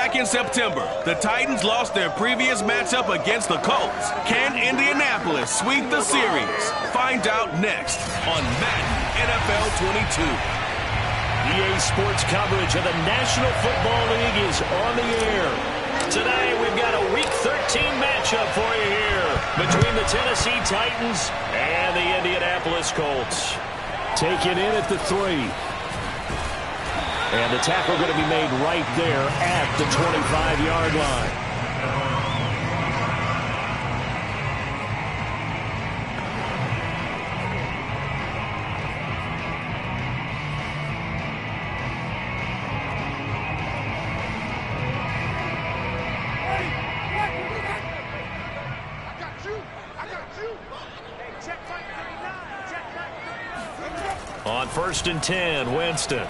Back in September, the Titans lost their previous matchup against the Colts. Can Indianapolis sweep the series? Find out next on Madden NFL 22. EA Sports coverage of the National Football League is on the air. Today, we've got a Week 13 matchup for you here between the Tennessee Titans and the Indianapolis Colts. Taken in at the 3. And the tackle going to be made right there at the 25-yard line. On 1st and 10, Winston.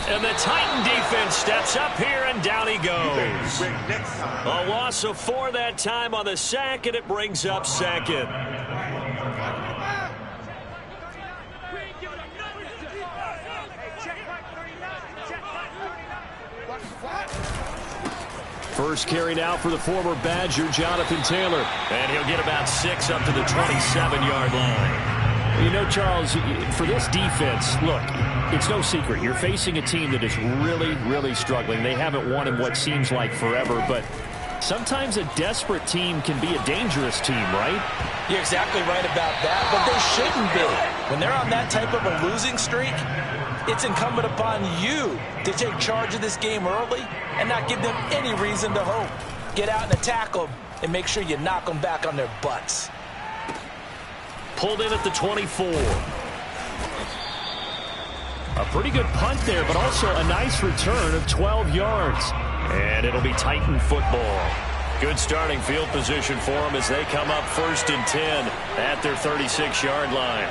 And the Titan defense steps up here, and down he goes. A loss of 4 that time on the sack, and it brings up 2nd. First carry now for the former Badger, Jonathan Taylor. And he'll get about 6 up to the 27-yard line. You know, Charles, for this defense, look, it's no secret. You're facing a team that is really, really struggling. They haven't won in what seems like forever, but sometimes a desperate team can be a dangerous team, right? You're exactly right about that, but they shouldn't be. When they're on that type of a losing streak, it's incumbent upon you to take charge of this game early and not give them any reason to hope. Get out and attack them and make sure you knock them back on their butts. Pulled in at the 24. A pretty good punt there, but also a nice return of 12 yards. And it'll be Titan football. Good starting field position for them as they come up 1st and 10 at their 36-yard line.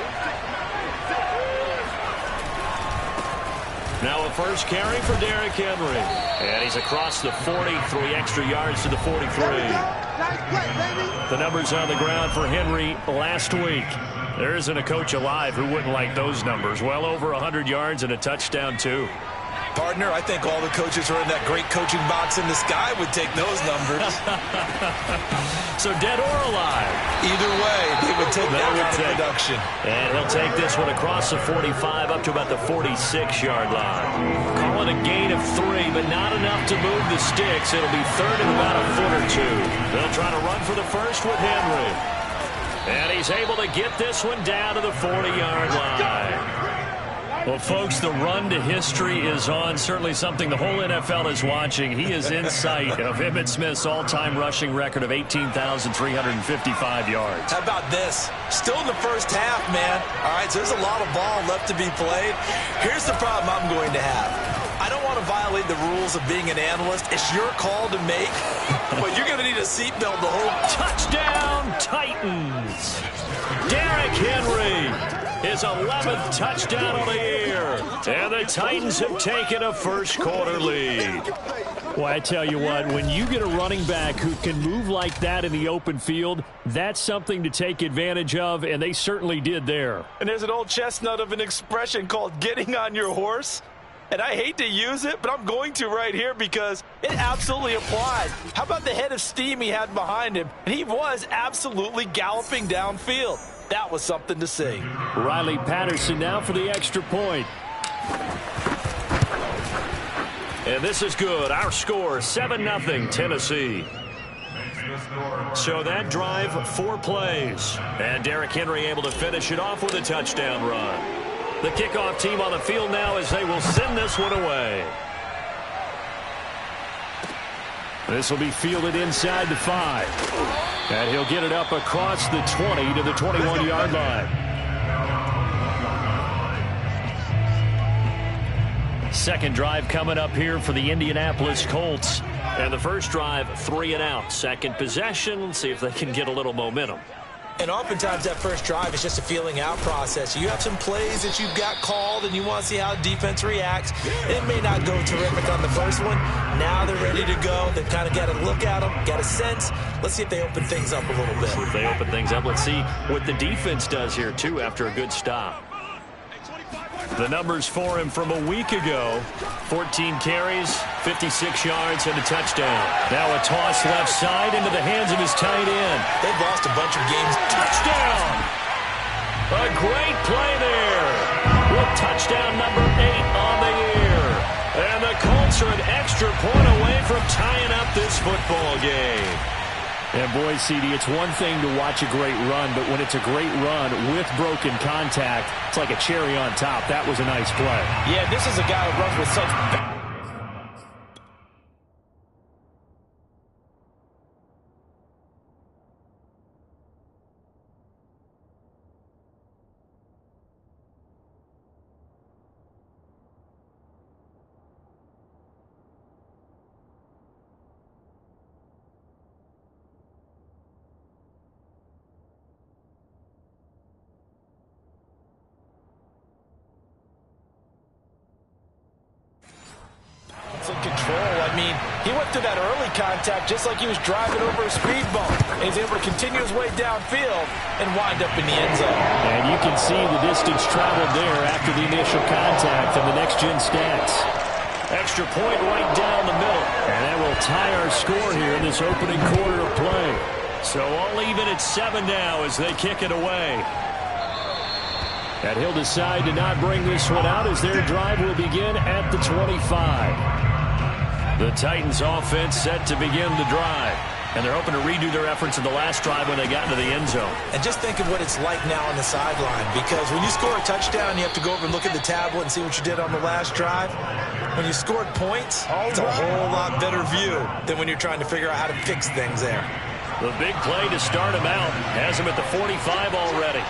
Now a first carry for Derrick Henry. And he's across the 40, 3 extra yards to the 43. The numbers on the ground for Henry last week. There isn't a coach alive who wouldn't like those numbers. Well over 100 yards and a touchdown, too. Partner, I think all the coaches who are in that great coaching box in the sky would take those numbers. So dead or alive? Either way, they would take that kind of production. And he'll take this one across the 45 up to about the 46-yard line. Call it a gain of 3, but not enough to move the sticks. It'll be 3rd and about a foot or 2. They'll try to run for the first with Henry. And he's able to get this one down to the 40-yard line. Well, folks, the run to history is on. Certainly something the whole NFL is watching. He is in sight of Emmitt Smith's all-time rushing record of 18,355 yards. How about this? Still in the first half, man. All right, so there's a lot of ball left to be played. Here's the problem I'm going to have. I don't want to violate the rules of being an analyst. It's your call to make, but you're going to need a seatbelt the whole... Touchdown, Titans! Derrick Henry! His 11th touchdown of the year. And the Titans have taken a first-quarter lead. Well, I tell you what, when you get a running back who can move like that in the open field, that's something to take advantage of, and they certainly did there. And there's an old chestnut of an expression called getting on your horse. And I hate to use it, but I'm going to right here because it absolutely applies. How about the head of steam he had behind him? And he was absolutely galloping downfield. That was something to see. Riley Patterson now for the extra point. And this is good. Our score, 7-0 Tennessee. So that drive, 4 plays. And Derrick Henry able to finish it off with a touchdown run. The kickoff team on the field now as they will send this one away. This will be fielded inside the 5. And he'll get it up across the 20 to the 21-yard line. Second drive coming up here for the Indianapolis Colts. And the first drive, 3 and out. Second possession. Let's see if they can get a little momentum. And oftentimes that first drive is just a feeling out process. You have some plays that you've got called and you want to see how the defense reacts. It may not go terrific on the first one. Now they're ready to go. They've kind of got to look at them, got a sense. Let's see if they open things up a little bit. If they open things up, let's see what the defense does here, too, after a good stop. The numbers for him from a week ago: 14 carries, 56 yards, and a touchdown. Now a toss left side into the hands of his tight end. They've lost a bunch of games. Touchdown! A great play there with touchdown number 8 on the year. And the Colts are an extra point away from tying up this football game. And boy, CD, it's one thing to watch a great run, but when it's a great run with broken contact, it's like a cherry on top. That was a nice play. Yeah, this is a guy who runs with such... in control. I mean, he went through that early contact just like he was driving over a speed bump. And he's able to continue his way downfield and wind up in the end zone. And you can see the distance traveled there after the initial contact from the next-gen stats. Extra point right down the middle. And that will tie our score here in this opening quarter of play. So all even at 7 now as they kick it away. And he'll decide to not bring this one out as their drive will begin at the 25. The Titans offense set to begin the drive. And they're hoping to redo their efforts in the last drive when they got into the end zone. And just think of what it's like now on the sideline, because when you score a touchdown, you have to go over and look at the tablet and see what you did on the last drive. When you scored points, it's a whole lot better view than when you're trying to figure out how to fix things there. The big play to start him out has him at the 45 already.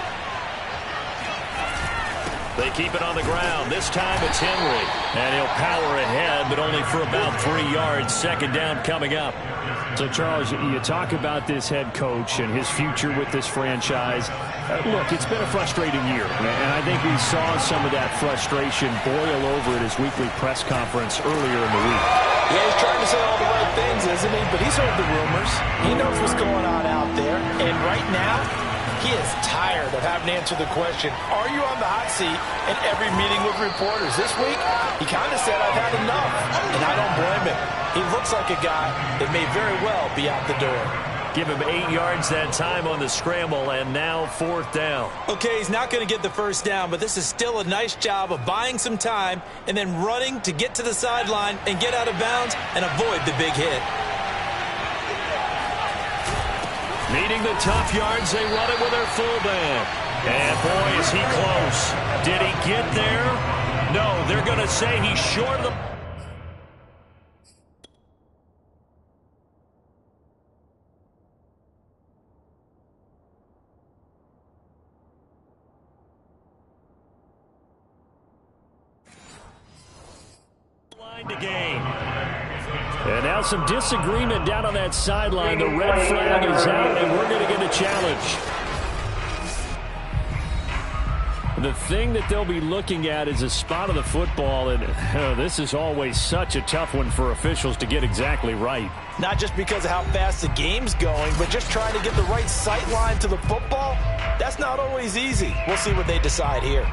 They keep it on the ground. This time it's Henry. And he'll power ahead, but only for about 3 yards. Second down coming up. So, Charles, you talk about this head coach and his future with this franchise. Look, it's been a frustrating year, and I think we saw some of that frustration boil over at his weekly press conference earlier in the week. Yeah, he's trying to say all the right things, isn't he? But he's heard the rumors. He knows what's going on out there. And right now, he is tired of having to answer the question, are you on the hot seat in every meeting with reporters? This week, he kind of said, I've had enough, and I don't blame him. He looks like a guy that may very well be out the door. Give him 8 yards that time on the scramble, and now 4th down. Okay, he's not going to get the first down, but this is still a nice job of buying some time and then running to get to the sideline and get out of bounds and avoid the big hit. Needing the tough yards, they run it with their fullback. And boy, is he close. Did he get there? No, they're going to say he's short of the... line to gain. And now some disagreement down on that sideline. The red flag is out, and we're going to get a challenge. The thing that they'll be looking at is a spot of the football, and this is always such a tough one for officials to get exactly right. Not just because of how fast the game's going, but just trying to get the right sight line to the football. That's not always easy. We'll see what they decide here.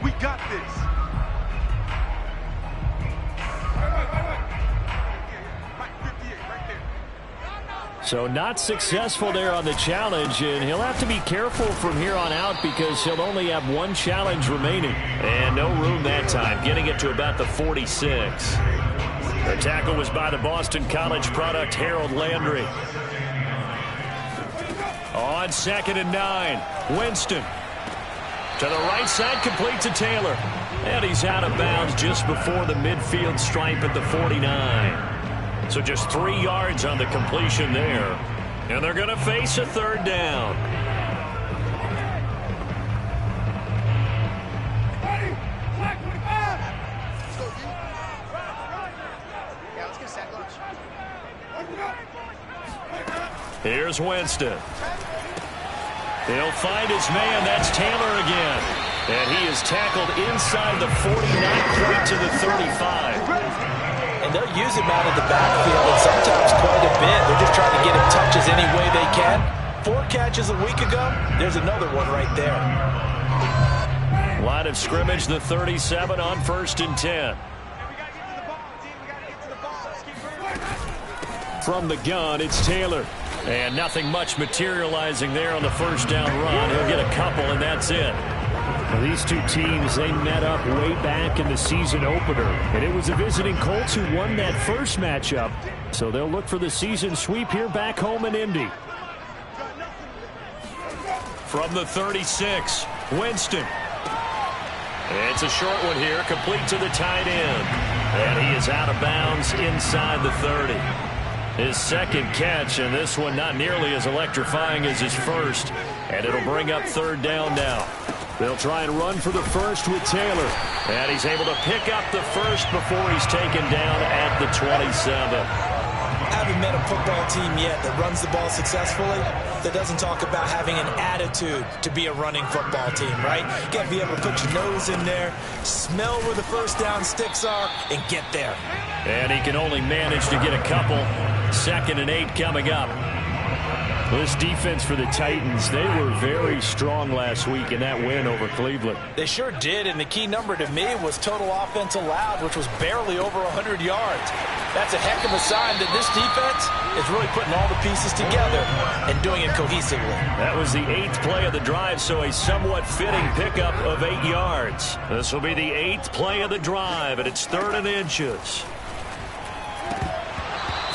We got this. So not successful there on the challenge, and he'll have to be careful from here on out because he'll only have one challenge remaining. And no room that time, getting it to about the 46. The tackle was by the Boston College product, Harold Landry. On 2nd and 9, Winston. To the right side, complete to Taylor. And he's out of bounds just before the midfield stripe at the 49. So just 3 yards on the completion there. And they're going to face a 3rd down. Here's Winston. He'll find his man. That's Taylor again. And he is tackled inside the 49 point to the 35. And they'll use him out of the backfield, and sometimes quite a bit. They're just trying to get him touches any way they can. 4 catches a week ago. There's another one right there. Line of scrimmage, the 37 on 1st and 10. From the gun, it's Taylor. And nothing much materializing there on the first down run. He'll get a couple, and that's it. Well, these two teams, they met up way back in the season opener. And it was the visiting Colts who won that first matchup. So they'll look for the season sweep here back home in Indy. From the 36, Winston. It's a short one here, complete to the tight end. And he is out of bounds inside the 30. His second catch, and this one not nearly as electrifying as his first. And it'll bring up 3rd down now. They'll try and run for the first with Taylor. And he's able to pick up the first before he's taken down at the 27. I haven't met a football team yet that runs the ball successfully that doesn't talk about having an attitude to be a running football team, right? You got to be able to put your nose in there, smell where the first down sticks are, and get there. And he can only manage to get a couple. 2nd and 8 coming up. This defense for the Titans, they were very strong last week in that win over Cleveland. They sure did, and the key number to me was total offense allowed, which was barely over 100 yards. That's a heck of a sign that this defense is really putting all the pieces together and doing it cohesively. That was the 8th play of the drive, so a somewhat fitting pickup of 8 yards. This will be the 8th play of the drive, and it's 3rd and inches.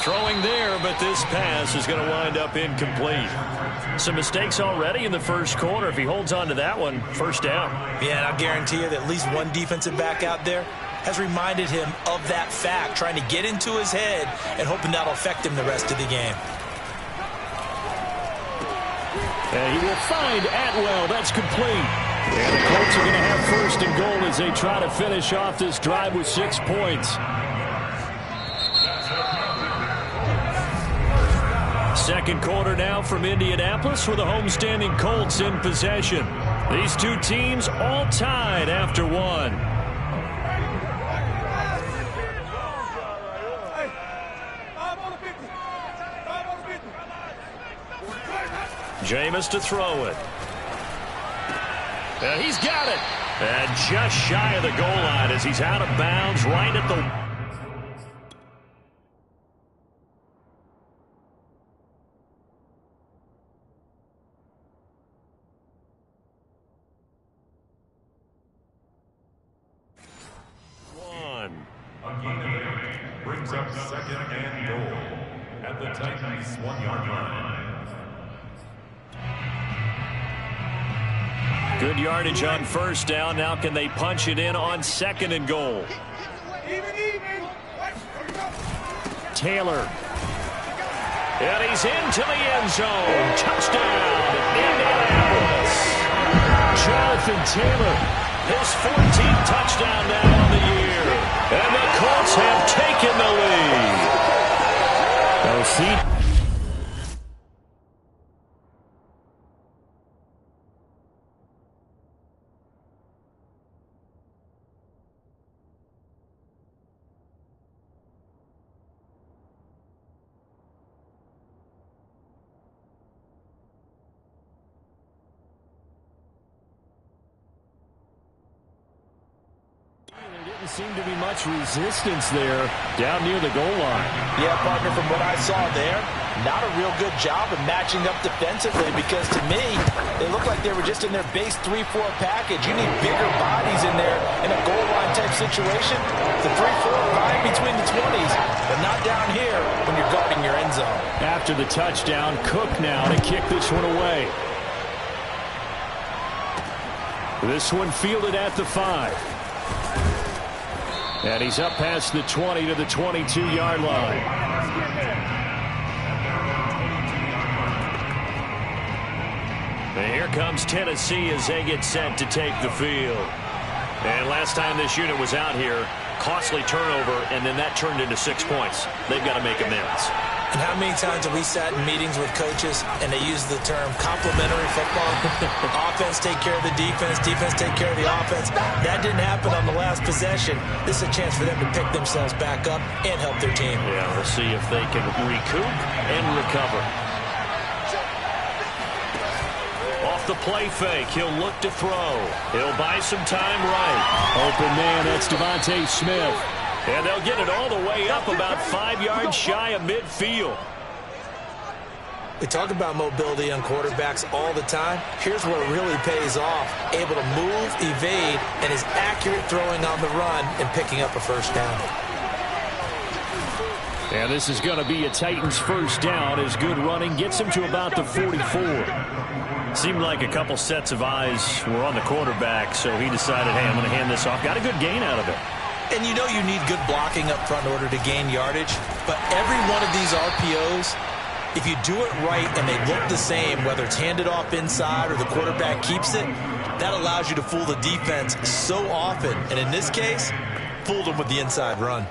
Throwing there, but this pass is going to wind up incomplete. Some mistakes already in the first quarter. If he holds on to that one, 1st down. Yeah, and I'll guarantee you that at least one defensive back out there has reminded him of that fact, trying to get into his head and hoping that'll affect him the rest of the game. And he will find Atwell. That's complete. And the Colts are going to have 1st and goal as they try to finish off this drive with 6 points. Second quarter now from Indianapolis with the homestanding Colts in possession. These two teams all tied after 1. Jameis to throw it. And he's got it. And just shy of the goal line as he's out of bounds right at the... Brings up 2nd and goal at the Titans' 1-yard line. Good yardage on 1st down. Now can they punch it in on 2nd and goal? Taylor. And he's into the end zone. Touchdown, Indianapolis. Jonathan Taylor. His 14th touchdown now on the year. And the Colts have taken the lead. Seemed to be much resistance there down near the goal line. Yeah, partner, from what I saw there, not a real good job of matching up defensively because to me, they looked like they were just in their base 3-4 package. You need bigger bodies in there in a goal line type situation. The 3-4 line between the 20s, but not down here when you're guarding your end zone. After the touchdown, Cook now to kick this one away. This one fielded at the 5. And he's up past the 20 to the 22-yard line. And here comes Tennessee as they get set to take the field. And last time this unit was out here, costly turnover, and then that turned into 6 points. They've got to make amends. And how many times have we sat in meetings with coaches and they use the term complementary football? Offense take care of the defense, defense take care of the offense. That didn't happen on the last possession. This is a chance for them to pick themselves back up and help their team. Yeah, we'll see if they can recoup and recover. off the play fake. He'll look to throw. He'll buy some time right. Open man, that's Devontae Smith. And they'll get it all the way up about 5 yards shy of midfield. We talk about mobility on quarterbacks all the time. Here's where it really pays off. Able to move, evade, and is accurate throwing on the run and picking up a first down. And this is going to be a Titans first down as good running gets him to about the 44. Seemed like a couple sets of eyes were on the quarterback, so he decided, hey, I'm going to hand this off. Got a good gain out of it. And you know you need good blocking up front in order to gain yardage. But every one of these RPOs, if you do it right and they look the same, whether it's handed off inside or the quarterback keeps it, that allows you to fool the defense so often. And in this case, fooled them with the inside run.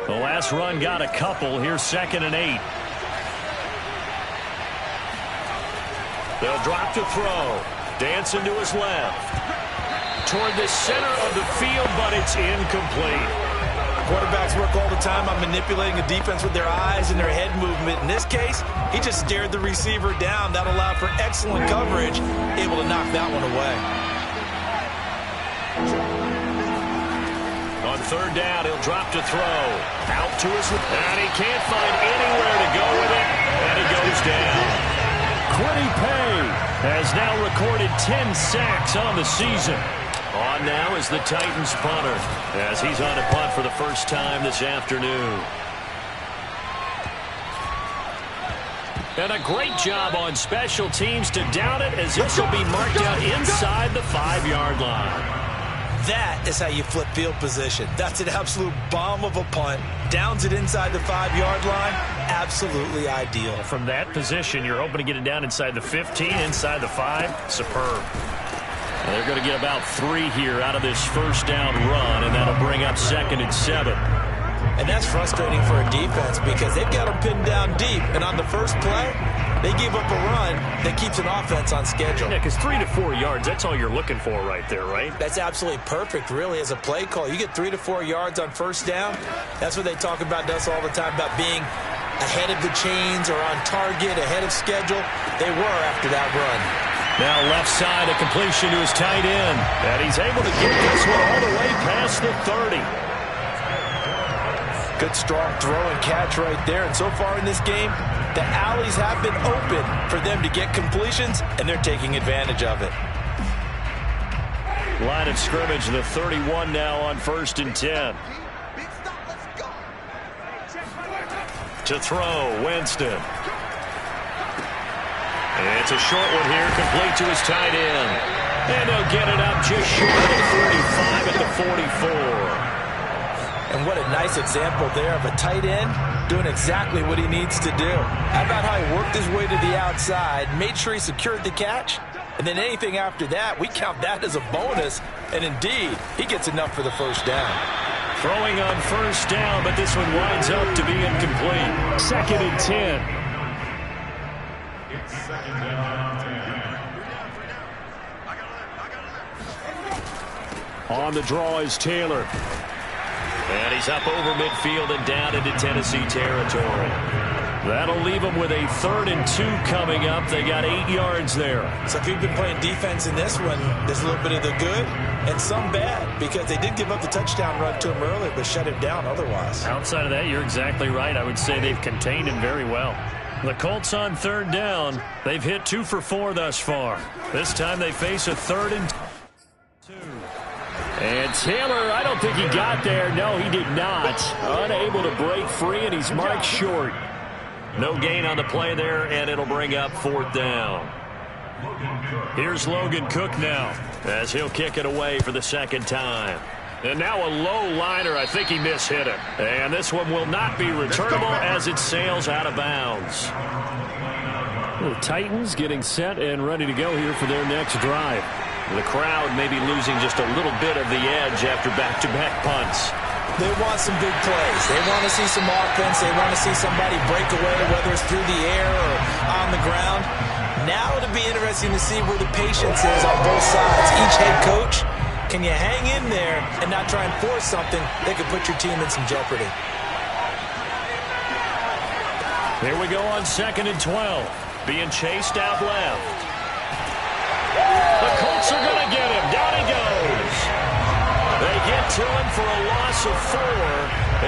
The last run got a couple. Here's 2nd and 8. They'll drop to throw. Dancing to his left. Toward the center of the field, but it's incomplete. Quarterbacks work all the time on manipulating the defense with their eyes and their head movement. In this case, he just stared the receiver down. That allowed for excellent coverage, able to knock that one away. On 3rd down, he'll drop to throw. Out to his left. And he can't find anywhere to go with it. And he goes down. Quiddy Pay has now recorded 10 sacks on the season. On now is the Titans punter as he's on a punt for the first time this afternoon. And a great job on special teams to down it as this will be marked out inside the 5-yard line. That is how you flip field position. That's an absolute bomb of a punt. Downs it inside the 5-yard line. Absolutely ideal. From that position, you're hoping to get it down inside the 15, inside the 5. Superb. And they're going to get about 3 here out of this first down run, and that'll bring up 2nd and 7. And that's frustrating for a defense because they've got them pinned down deep. And on the first play, they give up a run that keeps an offense on schedule. Yeah, because 3 to 4 yards, that's all you're looking for right there, right? That's absolutely perfect, really, as a play call. You get 3 to 4 yards on first down. That's what they talk about us all the time, about being ahead of the chains or on target, ahead of schedule. They were after that run. Now left side, a completion to his tight end. And he's able to get this one all the way past the 30. Good strong throw and catch right there. And so far in this game, the alleys have been open for them to get completions, and they're taking advantage of it. Line of scrimmage, the 31 now on 1st and 10. To throw, Winston. It's a short one here, complete to his tight end. And he'll get it up just short of the 45 at the 44. And what a nice example there of a tight end doing exactly what he needs to do. How about how he worked his way to the outside, made sure he secured the catch, and then anything after that, we count that as a bonus. And indeed, he gets enough for the first down. Throwing on first down, but this one winds up to be incomplete. 2nd and 10. It's 2nd down 10. On the draw is Taylor. And he's up over midfield and down into Tennessee territory. That'll leave them with a 3rd and 2 coming up. They got 8 yards there. So if you've been playing defense in this one, there's a little bit of the good and some bad, because they did give up the touchdown run to him earlier, but shut him down otherwise. Outside of that, you're exactly right. I would say they've contained him very well. The Colts on 3rd down. They've hit 2 for 4 thus far. This time they face a 3rd and 2. And Taylor, I don't think he got there. No, he did not. Unable to break free, and he's marked short. No gain on the play there, and it'll bring up 4th down. Here's Logan Cook now, as he'll kick it away for the 2nd time. And now a low liner. I think he mishit it. And this one will not be returnable as it sails out of bounds. The Titans getting set and ready to go here for their next drive. The crowd may be losing just a little bit of the edge after back-to-back punts. They want some big plays. They want to see some offense. They want to see somebody break away, whether it's through the air or on the ground. Now it'll be interesting to see where the patience is on both sides. Each head coach, can you hang in there and not try and force something that could put your team in some jeopardy? Here we go on 2nd and 12. being chased out left. The Colts are going to get him. Down he goes. They get to him for a loss of 4,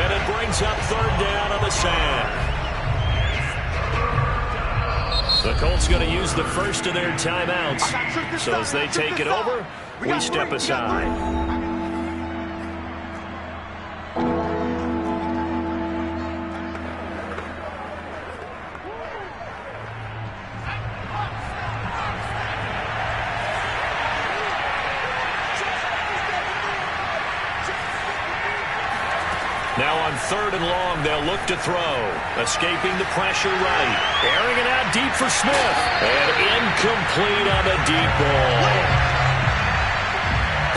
and it brings up 3rd down on the sand. The Colts going to use the first of their timeouts. So as they take it over, we step aside. Now on 3rd and long, they'll look to throw. Escaping the pressure right. Airing it out deep for Smith. And incomplete on the deep ball.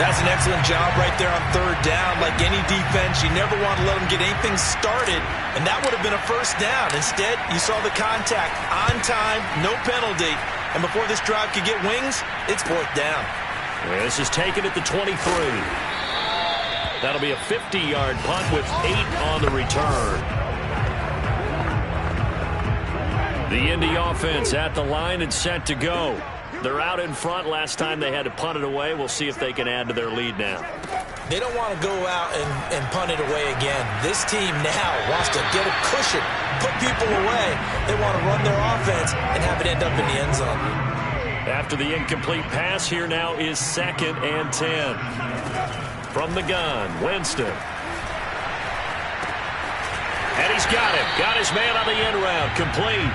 That's an excellent job right there on 3rd down. Like any defense, you never want to let them get anything started. And that would have been a 1st down. Instead, you saw the contact on time, no penalty. And before this drive could get wings, it's 4th down. This is taken at the 23. That'll be a 50-yard punt with 8 on the return. The Indy offense at the line and set to go. They're out in front. Last time they had to punt it away. We'll see if they can add to their lead now. They don't want to go out and punt it away again. This team now wants to get a cushion, put people away. They want to run their offense and have it end up in the end zone. After the incomplete pass, here now is 2nd and 10. From the gun, Winston. And he's got him. Got his man on the end route. Complete.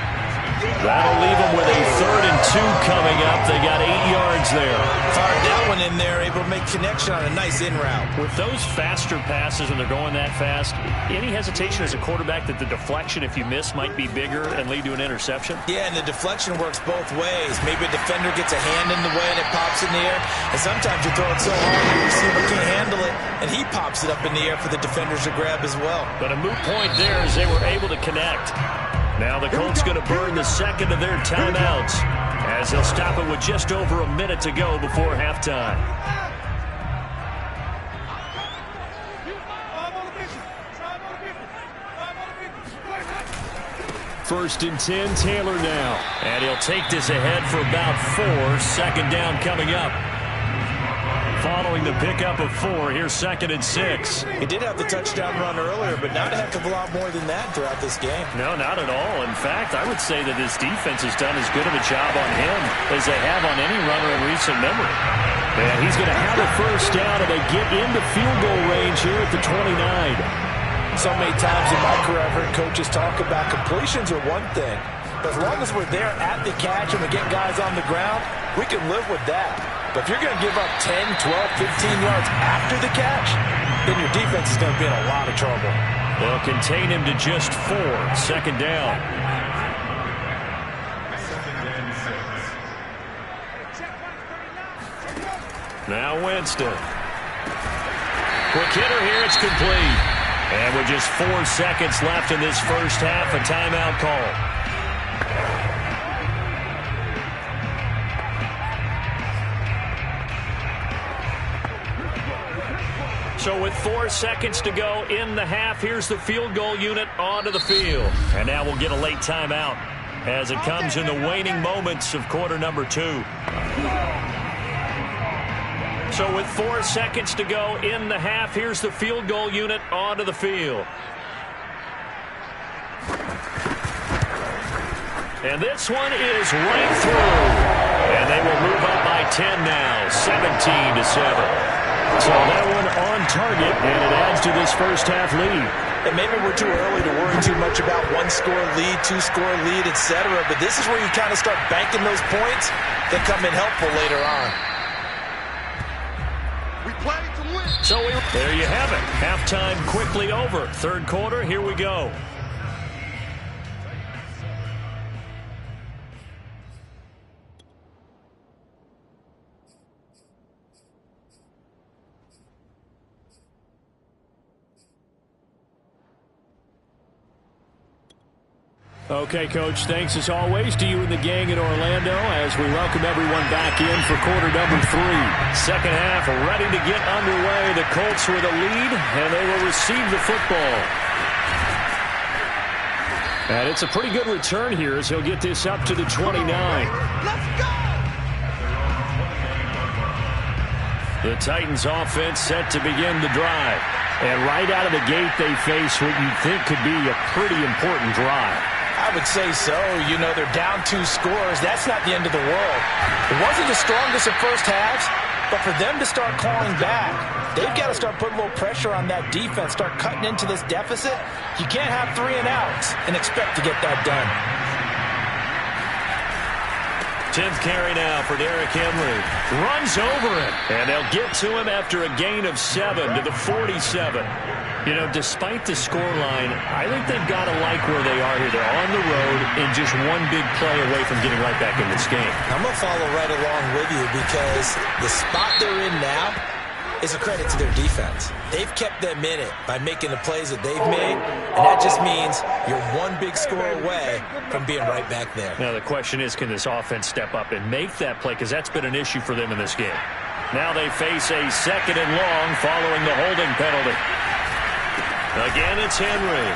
That'll leave him with a 3rd and 2 coming up. They got 8 yards there. Fired that one in there, able to make connection on a nice in route. With those faster passes and they're going that fast, any hesitation as a quarterback that the deflection, if you miss, might be bigger and lead to an interception? Yeah, and the deflection works both ways. Maybe a defender gets a hand in the way and it pops in the air. And sometimes you throw it so hard the receiver can't handle it, and he pops it up in the air for the defenders to grab as well. But a moot point there as they were able to connect. Now the Colts going to burn the 2nd of their timeouts as they'll stop it with just over a minute to go before halftime. 1st and 10, Taylor now. And he'll take this ahead for about 4. 2nd down coming up. Following the pickup of 4, here's 2nd and 6. He did have the touchdown run earlier, but not a heck of a lot more than that throughout this game. No, not at all. In fact, I would say that this defense has done as good of a job on him as they have on any runner in recent memory. And he's going to have a 1st down, and they get into field goal range here at the 29. So many times in my career, I've heard coaches talk about completions are one thing. But as long as we're there at the catch and we get guys on the ground, we can live with that. But if you're going to give up 10, 12, 15 yards after the catch, then your defense is going to be in a lot of trouble. They'll contain him to just 4. 2nd down. Now Winston. Quick hitter here. It's complete. And with just 4 seconds left in this 1st half, a timeout call. So with 4 seconds to go in the half, here's the field goal unit onto the field. And now we'll get a late timeout as it comes in the waning moments of quarter number 2. So with 4 seconds to go in the half, here's the field goal unit onto the field. And this one is right through. And they will move up by 10 now, 17-7. So that one on target, and it adds to this 1st half lead. And maybe we're too early to worry too much about 1-score lead, 2-score lead, etc. But this is where you kind of start banking those points that come in helpful later on. We play to win. So there you have it. Halftime quickly over. 3rd quarter, here we go. Okay, Coach, thanks as always to you and the gang in Orlando as we welcome everyone back in for quarter number 3. 2nd half ready to get underway. The Colts with a lead, and they will receive the football. And it's a pretty good return here as he'll get this up to the 29. Let's go! The Titans offense set to begin the drive. And right out of the gate, they face what you think could be a pretty important drive. I would say so. You know, they're down 2 scores. That's not the end of the world. It wasn't the strongest of first halves, but for them to start clawing back, they've got to start putting a little pressure on that defense, start cutting into this deficit. You can't have 3 and outs and expect to get that done. 10th carry now for Derrick Henry. Runs over it. And they'll get to him after a gain of 7 to the 47. You know, despite the scoreline, I think they've got to like where they are here. They're on the road and just one big play away from getting right back in this game. I'm going to follow right along with you because the spot they're in now is a credit to their defense. They've kept them in it by making the plays that they've made, and that just means you're one big score away from being right back there. Now the question is, can this offense step up and make that play? Because that's been an issue for them in this game. Now they face a 2nd and long following the holding penalty. Again, it's Henry.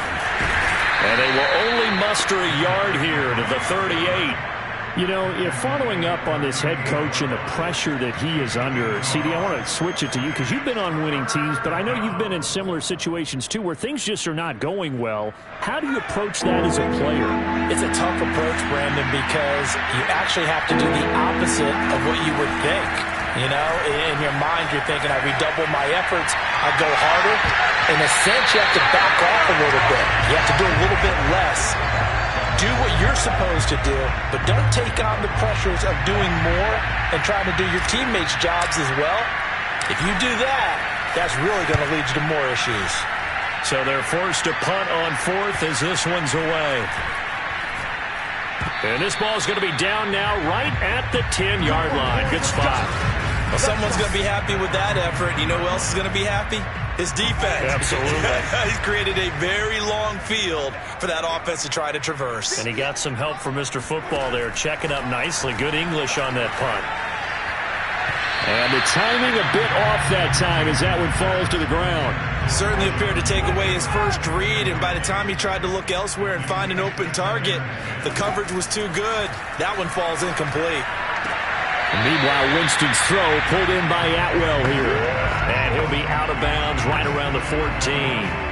And they will only muster a yard here to the 38. You know, if following up on this head coach and the pressure that he is under, CD, I want to switch it to you because you've been on winning teams, but I know you've been in similar situations too where things just are not going well. How do you approach that as a player? It's a tough approach, Brandon, because you actually have to do the opposite of what you would think. You know, in your mind, you're thinking, I redouble my efforts, I go harder. In a sense, you have to back off a little bit. You have to do a little bit less. Do what you're supposed to do, but don't take on the pressures of doing more and trying to do your teammates' jobs as well. If you do that, that's really going to lead you to more issues. So they're forced to punt on 4th as this one's away. And this ball is going to be down now right at the 10-yard line. Good spot. Well, someone's going to be happy with that effort. You know who else is going to be happy? His defense. Absolutely. He's created a very long field for that offense to try to traverse. And he got some help from Mr. Football there, checking up nicely. Good English on that punt. And the timing a bit off that time as that one falls to the ground. Certainly appeared to take away his first read, and by the time he tried to look elsewhere and find an open target, the coverage was too good. That one falls incomplete. And meanwhile, Winston's throw pulled in by Atwell here. And he'll be out of bounds right around the 14.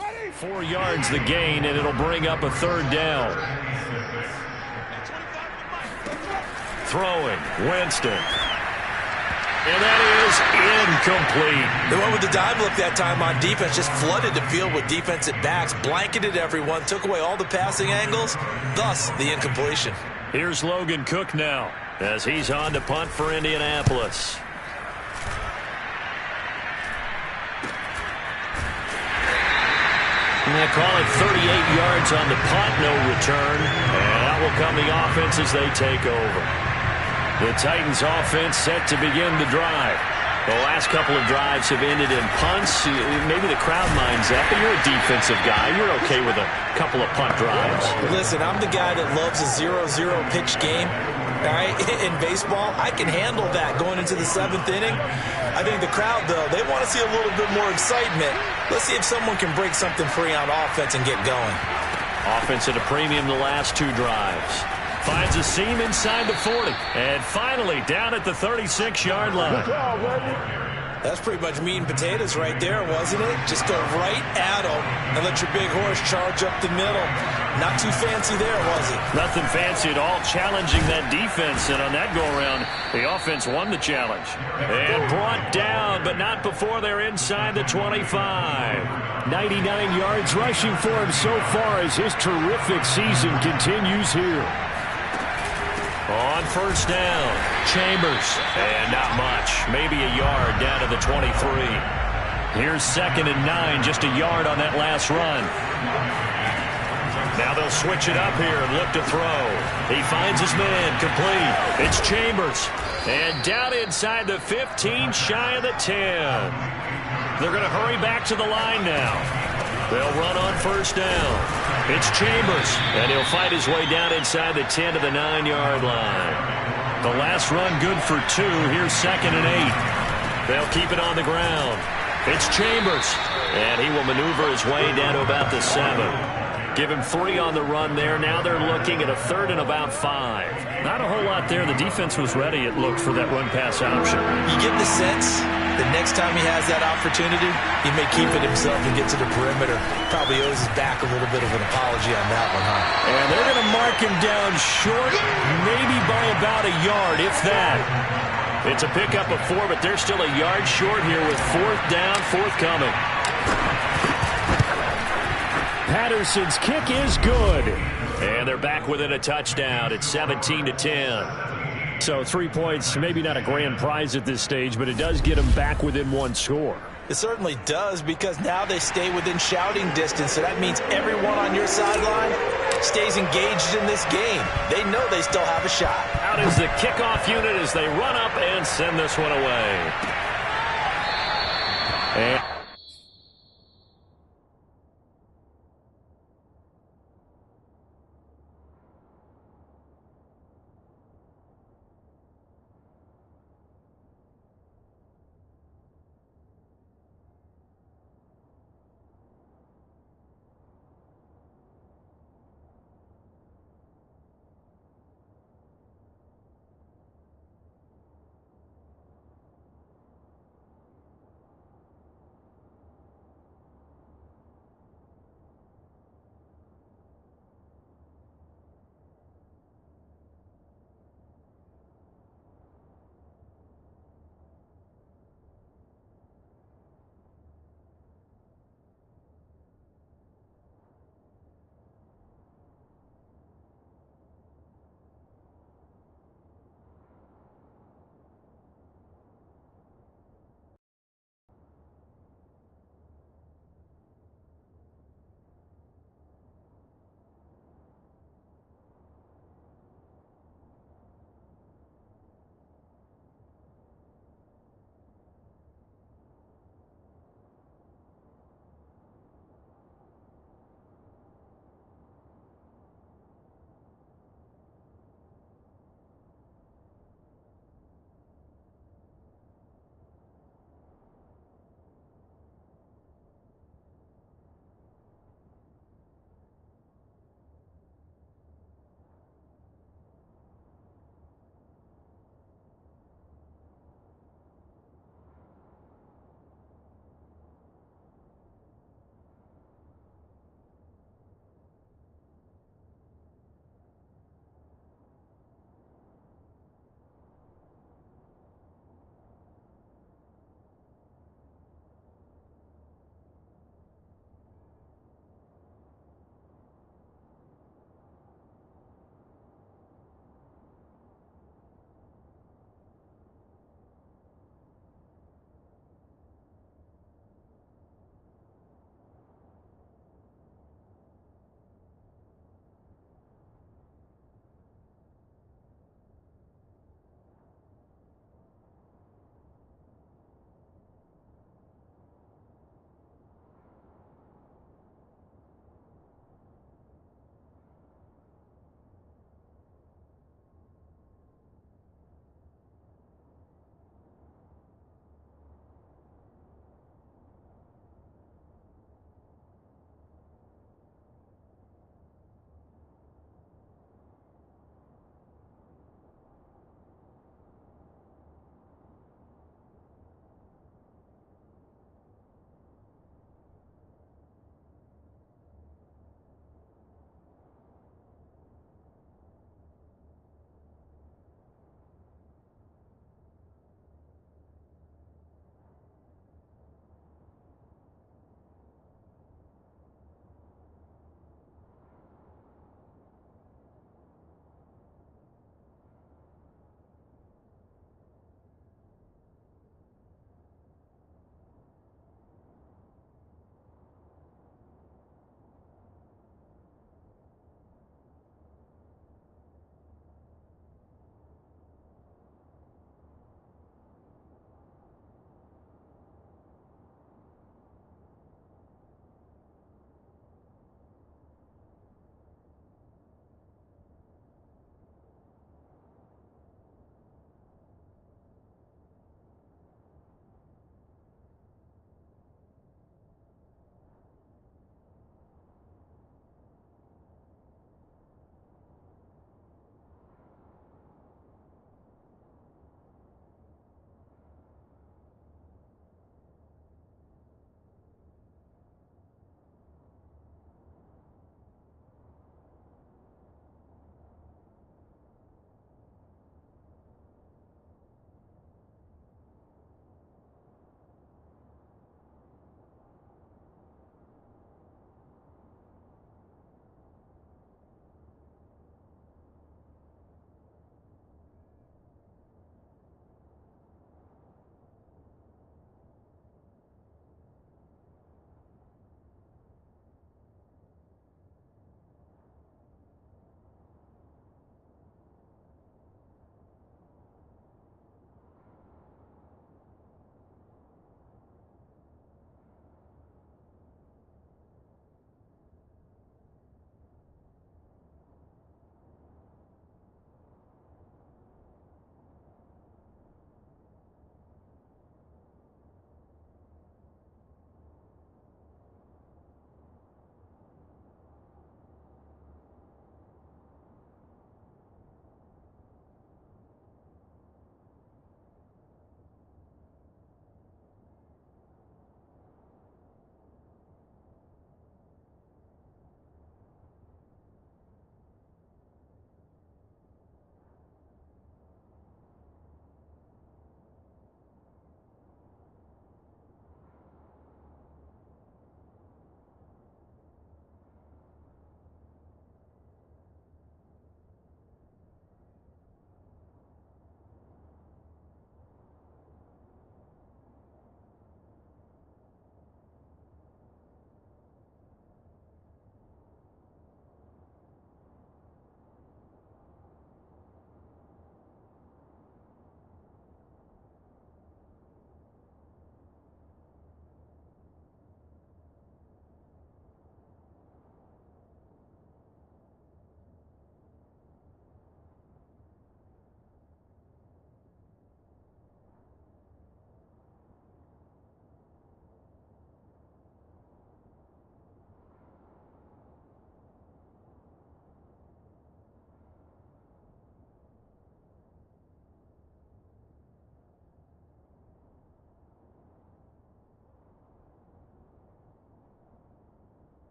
Ready? 4 yards the gain, and it'll bring up a 3rd down. Throwing, Winston. And that is incomplete. The one with the dive look that time on defense just flooded the field with defensive backs, blanketed everyone, took away all the passing angles, thus the incompletion. Here's Logan Cook now as he's on to punt for Indianapolis. And they call it 38 yards on the punt, no return. And out will come the offense as they take over. The Titans offense set to begin the drive. The last couple of drives have ended in punts. Maybe the crowd minds that, but you're a defensive guy. You're okay with a couple of punt drives. Listen, I'm the guy that loves a 0-0 pitch game. All right, in baseball, I can handle that going into the 7th inning. I think the crowd, though, they want to see a little bit more excitement. Let's see if someone can break something free on offense and get going. Offense at a premium the last 2 drives. Finds a seam inside the 40. And finally down at the 36-yard line. That's pretty much meat and potatoes right there, wasn't it? Just go right at them and let your big horse charge up the middle. Not too fancy there, was it? Nothing fancy at all, challenging that defense. And on that go-around, the offense won the challenge. And brought down, but not before they're inside the 25. 99 yards rushing for him so far as his terrific season continues here. On first down, Chambers. And not much. Maybe a yard down to the 23. Here's 2nd and 9, just a yard on that last run. Now they'll switch it up here and look to throw. He finds his man, complete. It's Chambers. And down inside the 15, shy of the 10. They're going to hurry back to the line now. They'll run on first down. It's Chambers, and he'll fight his way down inside the 10 to the 9-yard line. The last run good for 2. Here's 2nd and 8. They'll keep it on the ground. It's Chambers, and he will maneuver his way down to about the 7. Give him 3 on the run there. Now they're looking at a 3rd and about 5. Not a whole lot there. The defense was ready, it looked, for that run-pass option. You get the sense that next time he has that opportunity, he may keep it himself and get to the perimeter. Probably owes his back a little bit of an apology on that one, huh? And they're going to mark him down short, maybe by about a yard, if that. It's a pickup of 4, but they're still a yard short here with 4th down, forthcoming. Patterson's kick is good. And they're back within a touchdown. It's 17-10. So 3 points, maybe not a grand prize at this stage, but it does get them back within 1 score. It certainly does, because now they stay within shouting distance, so that means everyone on your sideline stays engaged in this game. They know they still have a shot. Out is the kickoff unit as they run up and send this one away. And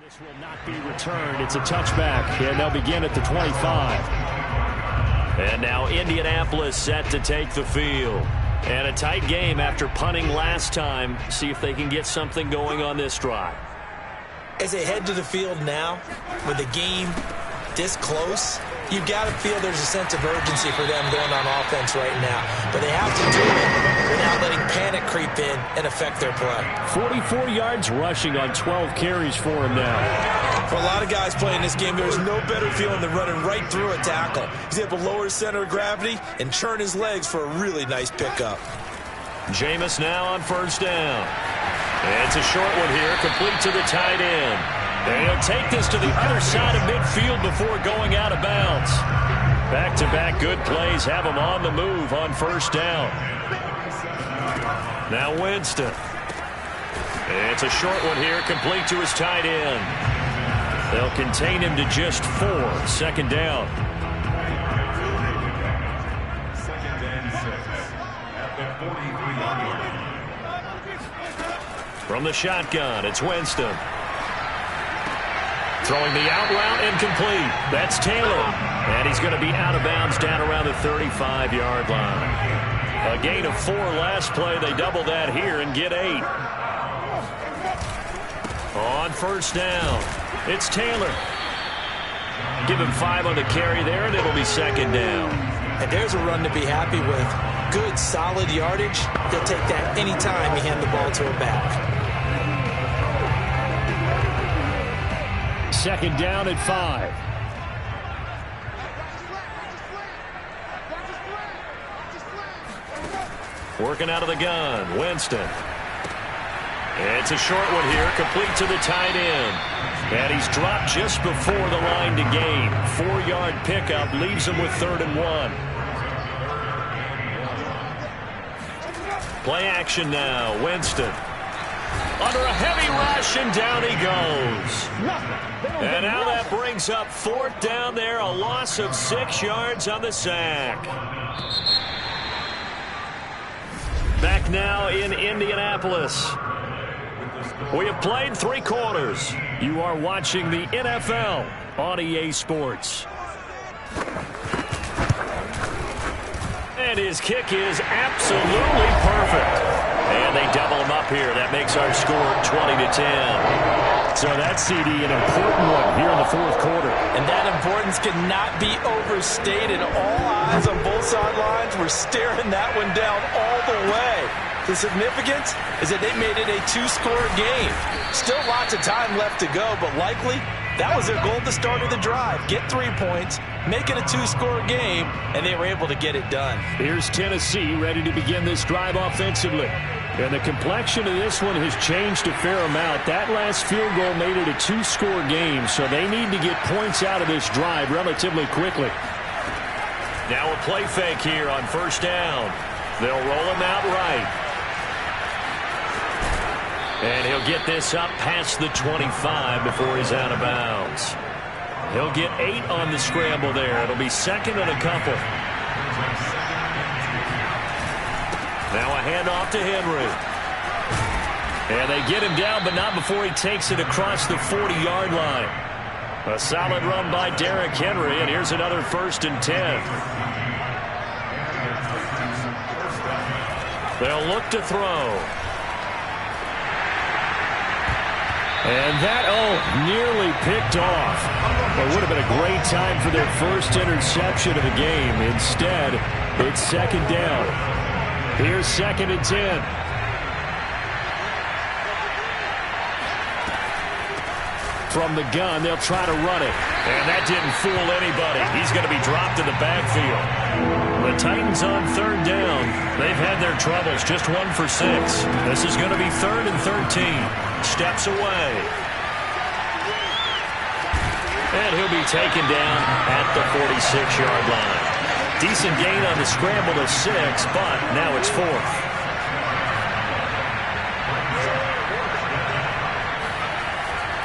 This will not be returned. It's a touchback, and they'll begin at the 25. And now Indianapolis set to take the field. And a tight game after punting last time. See if they can get something going on this drive. As they head to the field now, with the game this close, you've got to feel there's a sense of urgency for them going on offense right now. But they have to do it without letting panic creep in and affect their play. 44 yards rushing on 12 carries for him now. For a lot of guys playing this game, there's no better feeling than running right through a tackle. He's able to lower his center of gravity and churn his legs for a really nice pickup. Jameis now on first down. It's a short one here, complete to the tight end. And he'll take this to the other side of midfield before going out of bounds. Back-to-back good plays have him on the move on first down. Now Winston. It's a short one here, complete to his tight end. They'll contain him to just 4. Second down. Second and 6 at the 43-yard line. From the shotgun, it's Winston. Throwing the out route incomplete. That's Taylor. And he's going to be out of bounds down around the 35-yard line. A gain of 4 last play. They double that here and get 8. On first down, it's Taylor. Give him 5 on the carry there, and it'll be second down. And there's a run to be happy with. Good, solid yardage. He'll take that anytime you hand the ball to a back. Second down at 5. Working out of the gun, Winston. It's a short one here, complete to the tight end. And he's dropped just before the line to gain. 4-yard pickup leaves him with 3rd and 1. Play action now, Winston. Under a heavy rush, and down he goes. And now that brings up 4th down there, a loss of 6 yards on the sack. Back now in Indianapolis. We have played 3 quarters. You are watching the NFL on EA Sports. And his kick is absolutely perfect. And they double him up here. That makes our score 20-10. So that, CD, an important one here in the 4th quarter. And that importance cannot be overstated. All eyes on both sidelines were staring that one down all the way. The significance is that they made it a 2-score game. Still lots of time left to go, but likely that was their goal at the start of the drive. Get 3 points, make it a 2-score game, and they were able to get it done. Here's Tennessee ready to begin this drive offensively. And the complexion of this one has changed a fair amount. That last field goal made it a 2-score game, so they need to get points out of this drive relatively quickly. Now a play fake here on first down. They'll roll him out right. And he'll get this up past the 25 before he's out of bounds. He'll get 8 on the scramble there. It'll be second and a couple. Now a handoff to Henry. And they get him down, but not before he takes it across the 40-yard line. A solid run by Derrick Henry, and here's another 1st and 10. They'll look to throw. And that, nearly picked off. It would have been a great time for their first interception of the game. Instead, it's second down. Here's 2nd and 10. From the gun, they'll try to run it. And that didn't fool anybody. He's going to be dropped in the backfield. The Titans on 3rd down. They've had their troubles, just 1 for 6. This is going to be 3rd and 13. Steps away. And he'll be taken down at the 46-yard line. Decent gain on the scramble to 6, but now it's 4th.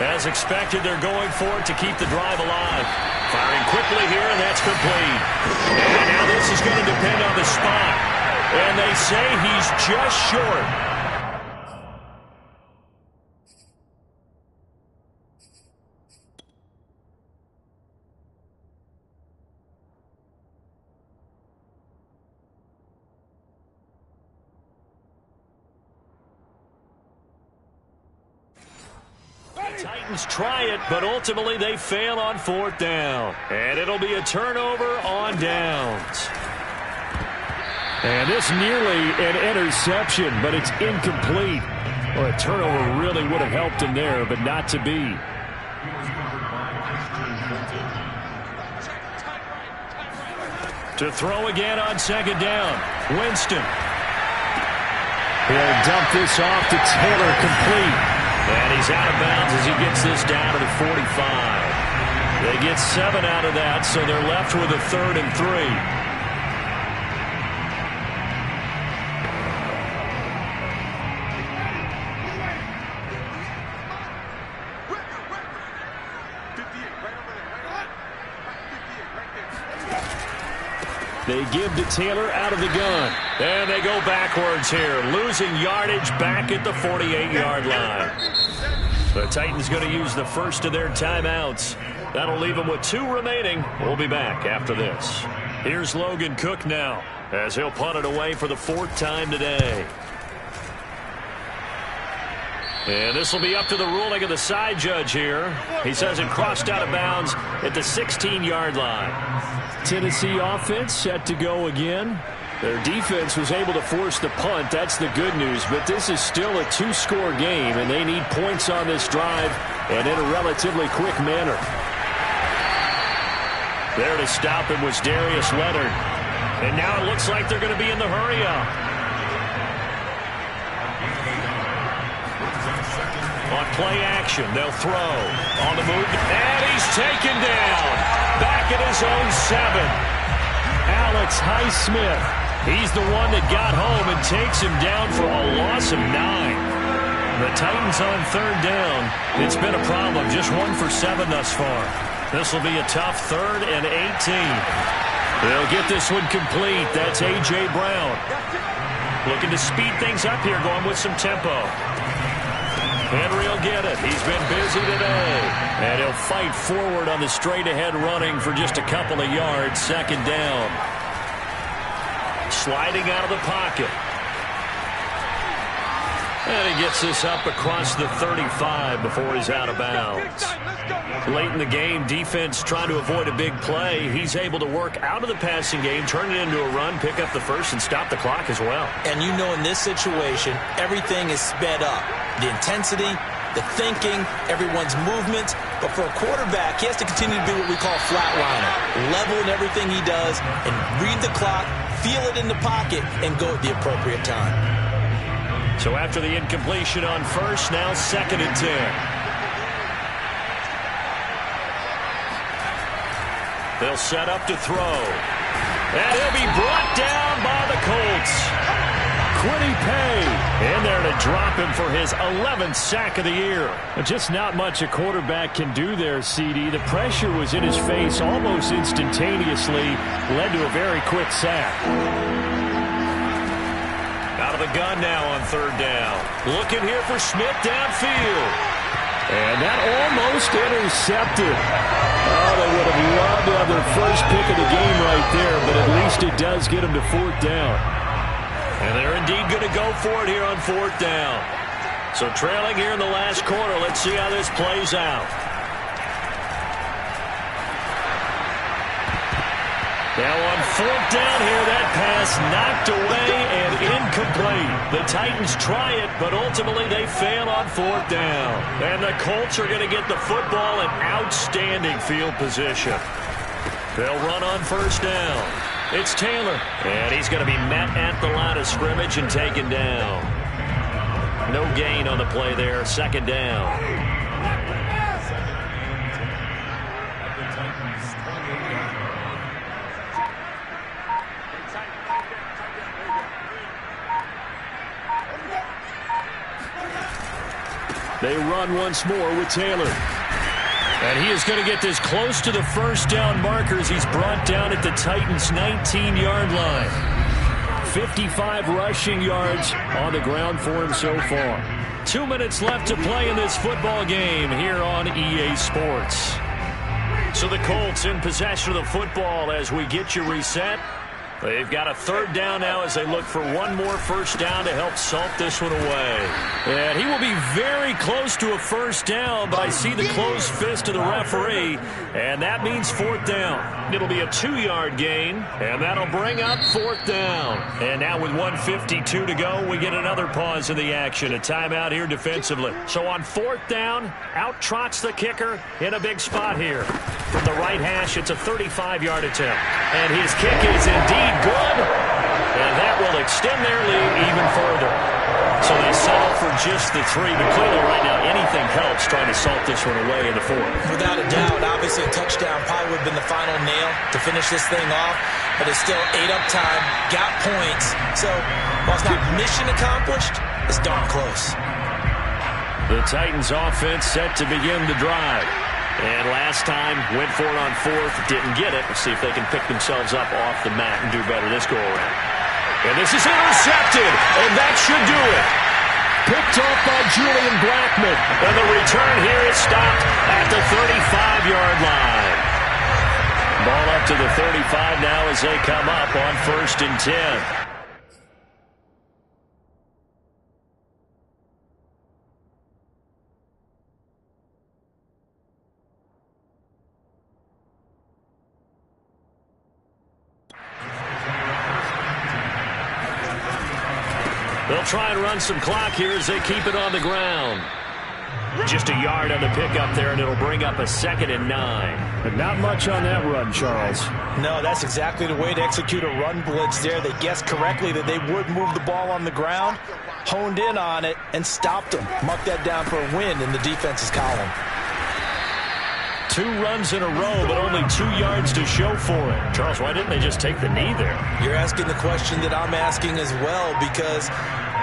As expected, they're going for it to keep the drive alive. Firing quickly here, and that's complete. And now this is going to depend on the spot. And they say he's just short. Titans try it, but ultimately they fail on 4th down. And it'll be a turnover on downs. And this nearly an interception, but it's incomplete. Well, a turnover really would have helped him there, but not to be. To throw again on 2nd down. Winston. He'll dump this off to Taylor, complete. And he's out of bounds as he gets this down to the 45. They get 7 out of that, so they're left with a 3rd and 3. They give to Taylor out of the gun. And they go backwards here, losing yardage back at the 48-yard line. The Titans going to use the first of their timeouts. That'll leave them with 2 remaining. We'll be back after this. Here's Logan Cook now, as he'll punt it away for the 4th time today. And this will be up to the ruling of the side judge here. He says it crossed out of bounds at the 16-yard line. Tennessee offense set to go again. Their defense was able to force the punt. That's the good news. But this is still a 2-score game, and they need points on this drive and in a relatively quick manner. There to stop him was Darius Leonard. And now it looks like they're going to be in the hurry-up. On play action, they'll throw. On the move, and he's taken down. Back at his own 7. Alex Highsmith. He's the one that got home and takes him down for a loss of 9. The Titans on 3rd down. It's been a problem. Just 1 for 7 thus far. This will be a tough 3rd and 18. They'll get this one complete. That's A.J. Brown. Looking to speed things up here, going with some tempo. Henry will get it. He's been busy today. And he'll fight forward on the straight-ahead running for just a couple of yards. 2nd down. Sliding out of the pocket. And he gets this up across the 35 before he's out of bounds. Late in the game, defense trying to avoid a big play. He's able to work out of the passing game, turn it into a run, pick up the first, and stop the clock as well. And you know in this situation, everything is sped up. The intensity, the thinking, everyone's movements. But for a quarterback, he has to continue to be what we call flatliner. Level in everything he does and read the clock, feel it in the pocket, and go at the appropriate time. So after the incompletion on 1st, now 2nd and 10. They'll set up to throw. And he'll be brought down by the Colts. Kwity Paye in there to drop him for his 11th sack of the year. Just not much a quarterback can do there, CD. The pressure was in his face almost instantaneously, led to a very quick sack. Out of the gun now on 3rd down. Looking here for Smith downfield. And that almost intercepted. Oh, they would have loved to have their first pick of the game right there, but at least it does get them to 4th down. And they're indeed going to go for it here on 4th down. So trailing here in the last quarter, let's see how this plays out. Now on 4th down here, that pass knocked away and incomplete. The Titans try it, but ultimately they fail on 4th down. And the Colts are going to get the football in outstanding field position. They'll run on 1st down. It's Taylor, and he's going to be met at the line of scrimmage and taken down. No gain on the play there, 2nd down. They run once more with Taylor. And he is going to get this close to the 1st down marker as he's brought down at the Titans' 19-yard line. 55 rushing yards on the ground for him so far. 2 minutes left to play in this football game here on EA Sports. So the Colts in possession of the football as we get you reset. They've got a third down now as they look for one more first down to help salt this one away. And he will be very close to a first down, but I see the closed fist of the referee, and that means fourth down. It'll be a 2-yard gain, and that'll bring up fourth down. And now with 1:52 to go, we get another pause in the action. A timeout here defensively. So on fourth down, out trots the kicker in a big spot here. From the right hash, it's a 35-yard attempt. And his kick is indeed good, and that will extend their lead even further. So they settle for just the 3, but clearly right now anything helps trying to salt this one away in the fourth. Without a doubt, obviously a touchdown probably would have been the final nail to finish this thing off, but it's still 8 up time, got points. So while it's not mission accomplished, it's darn close. The Titans offense set to begin the drive. And last time, went for it on fourth, didn't get it. Let's see if they can pick themselves up off the mat and do better this go-around. And this is intercepted, and that should do it. Picked off by Julian Blackmon. And the return here is stopped at the 35-yard line. Ball up to the 35 now as they come up on 1st and 10. They'll try and run some clock here as they keep it on the ground. Just a yard on the pickup there, and it'll bring up a 2nd and 9. But not much on that run, Charles. No, that's exactly the way to execute a run blitz there. They guessed correctly that they would move the ball on the ground, honed in on it, and stopped them. Mark that down for a win in the defense's column. 2 runs in a row, but only 2 yards to show for it. Charles, why didn't they just take the knee there? You're asking the question that I'm asking as well, because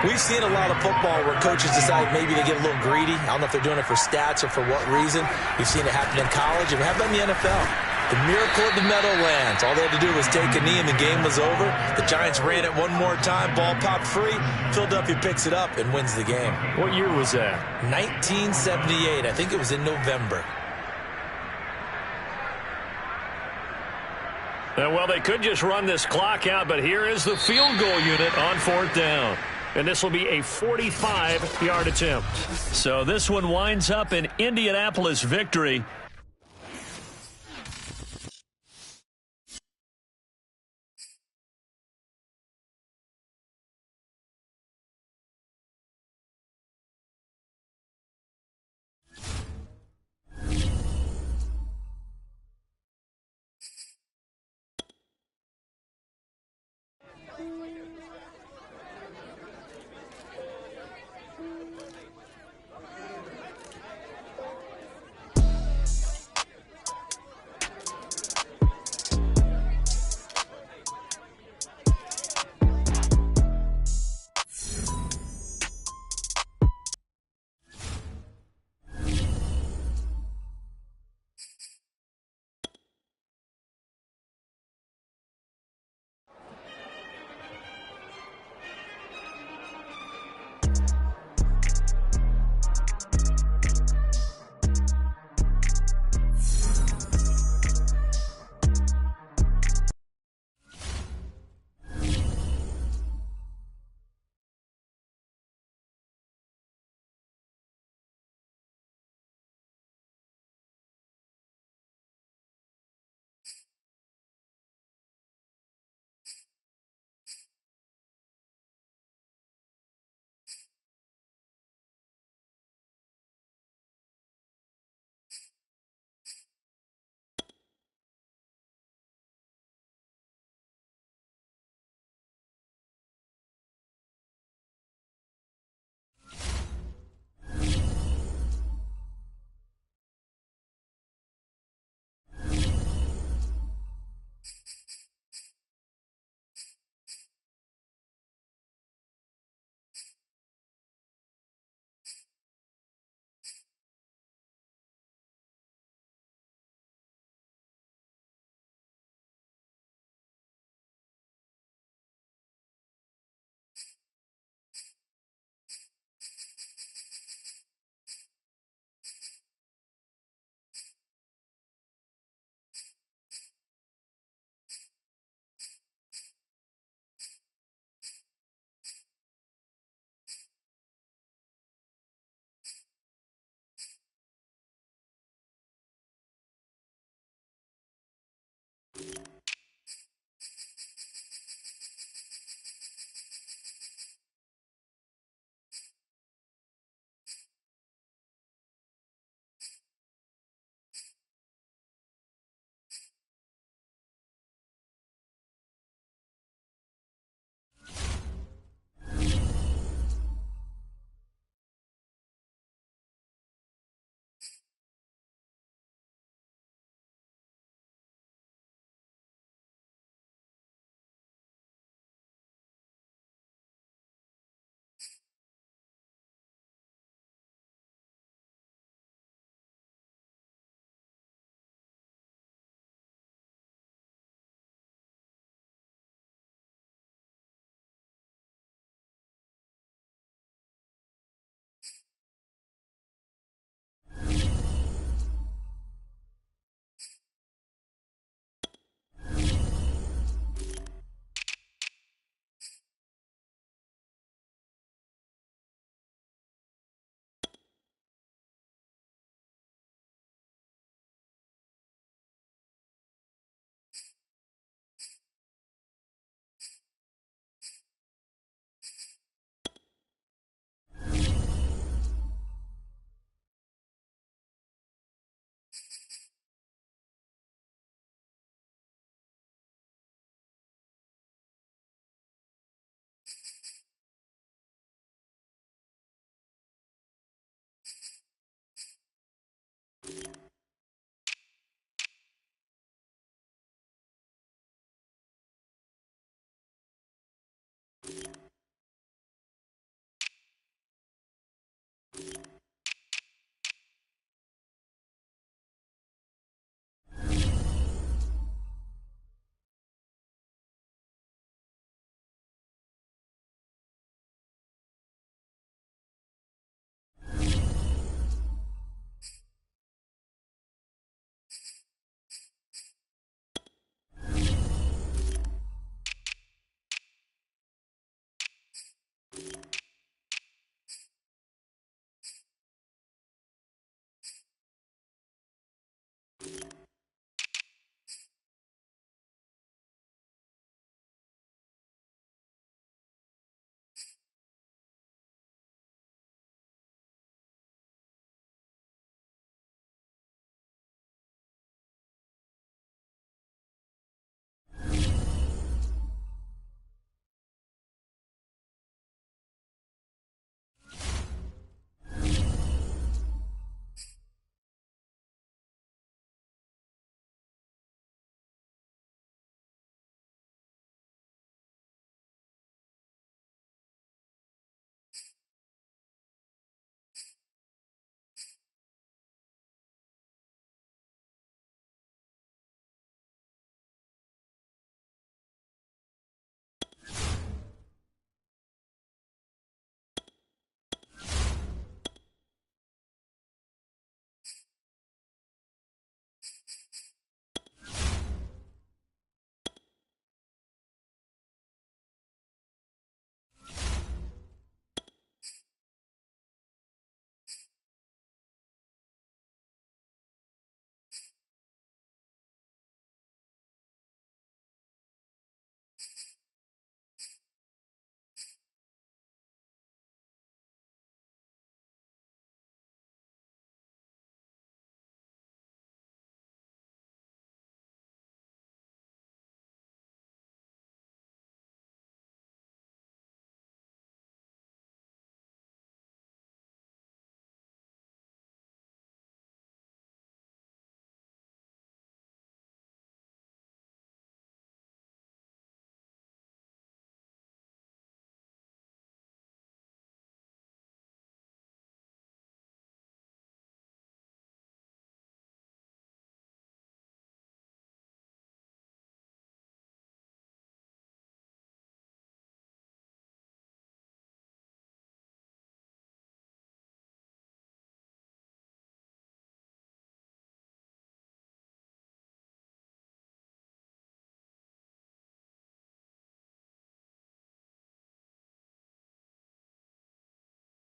we've seen a lot of football where coaches decide maybe they get a little greedy. I don't know if they're doing it for stats or for what reason. We've seen it happen in college, and it happened in the NFL. The miracle of the Meadowlands. All they had to do was take a knee, and the game was over. The Giants ran it one more time. Ball popped free. Philadelphia picks it up and wins the game. What year was that? 1978. I think it was in November. Well, they could just run this clock out, but here is the field goal unit on 4th down. And this will be a 45-yard attempt. So this one winds up an Indianapolis victory.